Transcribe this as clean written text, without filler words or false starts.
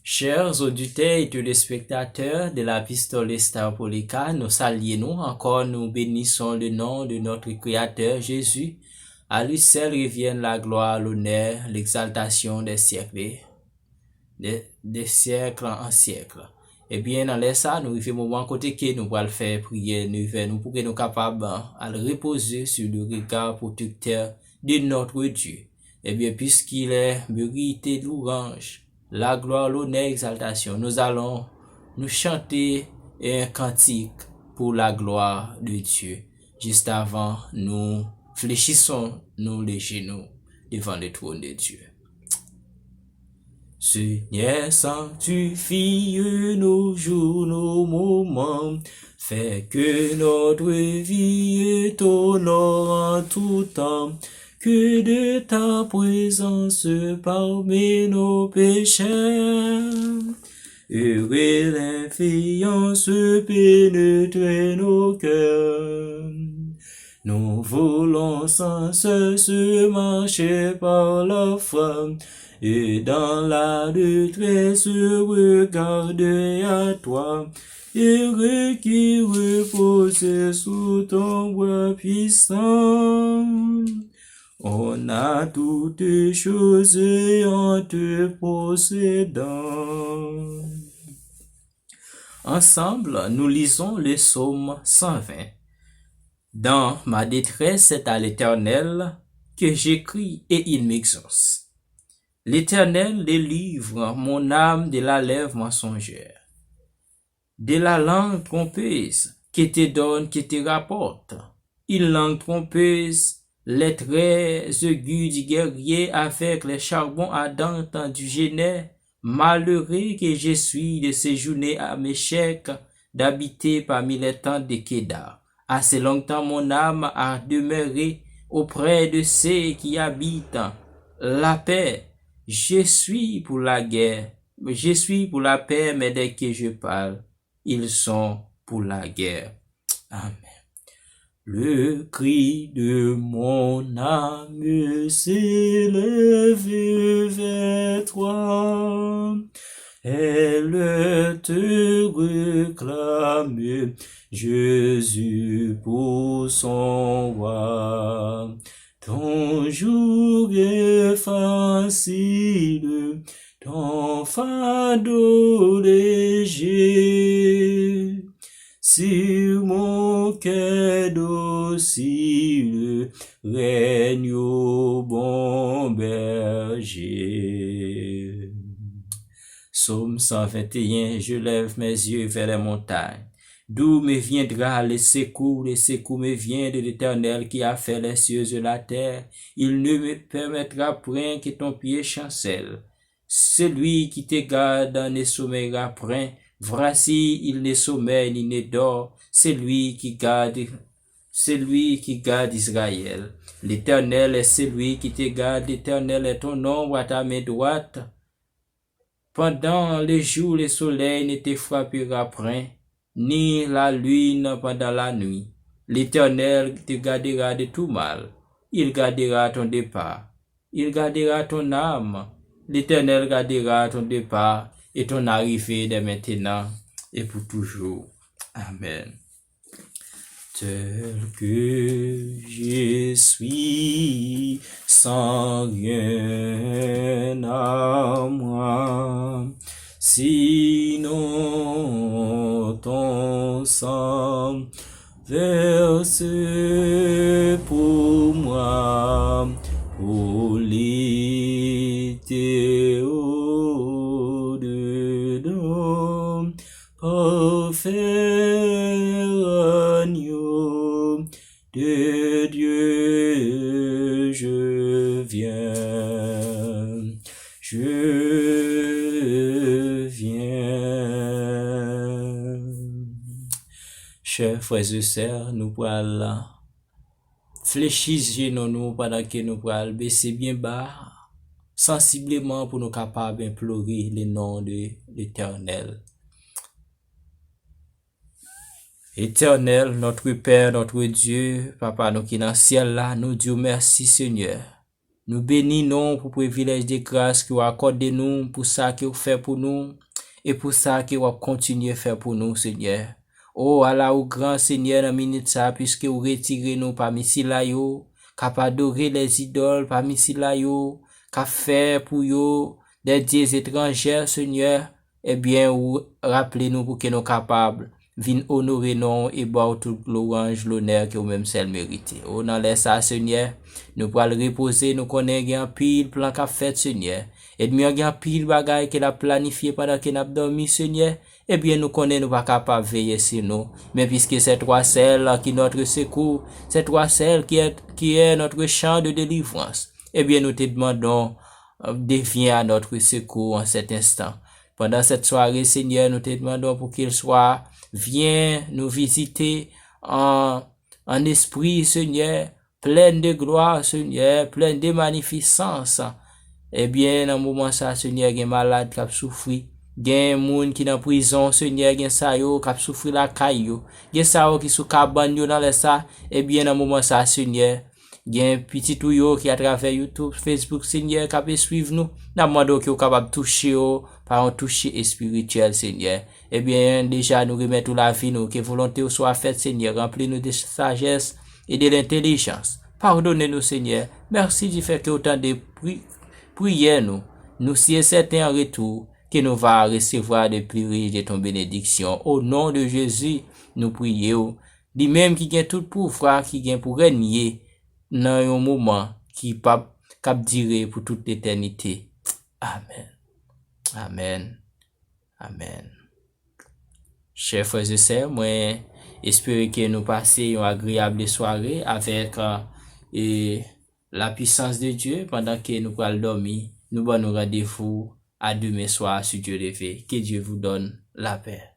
Chers auditeurs et téléspectateurs de la Pistole Staropolica, nous saluons encore, nous bénissons le nom de notre Créateur Jésus. À lui seul reviennent la gloire, l'honneur, l'exaltation des siècles, des siècles en siècles. Eh bien, dans les ça, nous arrivons au moment côté que nous allons faire prier, nous pour que nous capables à le reposer sur le regard protecteur de notre Dieu. Eh bien, puisqu'il est mérité louange, la gloire, l'honneur, l'exaltation, nous allons nous chanter un cantique pour la gloire de Dieu. Juste avant, nous fléchissons nous les genoux devant le trône de Dieu. Seigneur, sanctifie nos jours, nos moments, fais que notre vie est honorée en tout temps, que de ta présence parmi nos pécheurs, heureux l'influence pénétrer nos cœurs. Nous voulons sans cesse marcher par la foi, et dans la détresse regarder à toi, heureux qui repose sous ton bras puissant. On a toutes choses en te possédant. Ensemble, nous lisons le psaume 120. Dans ma détresse, c'est à l'Éternel que j'écris et il m'exauce. L'Éternel délivre mon âme de la lèvre mensongère, de la langue trompeuse qui te donne, qui te rapporte. Une langue trompeuse, les traits aigus du guerrier avec les charbons ardents du génet. Malheureux que je suis de séjourner à Méchec, d'habiter parmi les tentes de Kédar. Assez longtemps mon âme a demeuré auprès de ceux qui habitent la paix. Je suis pour la guerre, je suis pour la paix, mais dès que je parle, ils sont pour la guerre. Amen. Le cri de mon âme s'élève vers toi. Elle te réclame, Jésus pour son roi. Ton jour est facile, ton fardeau léger. Sur mon cœur docile, règne au bon berger. Psaume 121, je lève mes yeux vers les montagnes. D'où me viendra le secours me vient de l'Éternel qui a fait les cieux et la terre. Il ne me permettra point que ton pied chancelle. Celui qui te garde ne sommeillera point. Voici, il ne sommeille ni ne dort. Celui qui garde Israël. L'Éternel est celui qui te garde. L'Éternel est ton ombre à ta main droite. Pendant les jours, le soleil ne te frappera point, ni la lune pendant la nuit. L'Éternel te gardera de tout mal. Il gardera ton départ. Il gardera ton âme. L'Éternel gardera ton départ et ton arrivée dès maintenant et pour toujours. Amen. Tel que je suis, sans rien à moi, sinon ton sang versé pour moi, pour l'été au-dedans, parfait agneau de Dieu, je viens. Chers frères et sœurs, nous pourrons fléchir nous pendant que nous pourrons baisser bien bas, sensiblement pour nous capables d'implorer le nom de l'Éternel. Éternel, notre Père, notre Dieu, Papa, nous qui dans le ciel là, nous disons merci Seigneur. Nous bénissons pour le privilège de grâce que vous accordez nous, pour ça que vous faites pour nous, et pour ça que vous continuez à faire pour nous, Seigneur. Oh, Allah, au grand Seigneur, dans minute ça, puisque vous retirez nous parmi si là yo, capable adorer les idoles parmi si là yo, qu'a faire pour yo, des dieux étrangers, Seigneur, eh bien, vous rappelez-nous pour que nous capables vin honorer non et boire toute l'orange, l'honneur que vous-même seul méritez. Oh, dans les ça, Seigneur, nous pourrons le reposer, nous connaissons un pile plan qu'a fait, Seigneur. Et nous avons pile bagaille qu'il a planifié pendant qu'il a dormi, Seigneur. Eh bien, nous connaissons, nous pas capables de veiller sur nous. Mais puisque c'est toi seul qui est notre secours, c'est toi seul qui est notre champ de délivrance. Eh bien, nous te demandons, deviens à notre secours en cet instant. Pendant cette soirée, Seigneur, nous te demandons pour qu'il soit, viens nous visiter en esprit, Seigneur, plein de gloire, Seigneur, plein de magnificence. Eh bien, dans le moment ça, Seigneur, il y a malade qui a souffert. Il y a un monde qui est en prison, Seigneur, il y a ça qui a souffert la caille. Il y a ça qui est sous cabane dans le ça. Eh bien, dans le moment ça, Seigneur, il y a un petit tuyau qui à travers YouTube, Facebook, Seigneur, qui peut suivre nous. Dans le monde qui est capable de toucher par un toucher spirituel, Seigneur. Eh bien, déjà, nous remettons la vie, nous, que volonté soit faite, Seigneur. Remplis-nous de sagesse et de l'intelligence. Pardonnez-nous, Seigneur. Merci du fait que autant de prières, nous sommes certains en retour que nous va recevoir des plus riches de ton bénédiction. Au nom de Jésus, nous prions. Lui-même qui gagne tout pouvoir, qui gagne pour régner dans un moment qui cap durer pour toute l'éternité. Amen. Amen. Amen. Chers frères et sœurs, moi, j'espère que nous passions une agréable soirée avec la puissance de Dieu pendant que nous allons dormir. Nous allons nous rendez-vous à demain soir si Dieu le veut. Que Dieu vous donne la paix.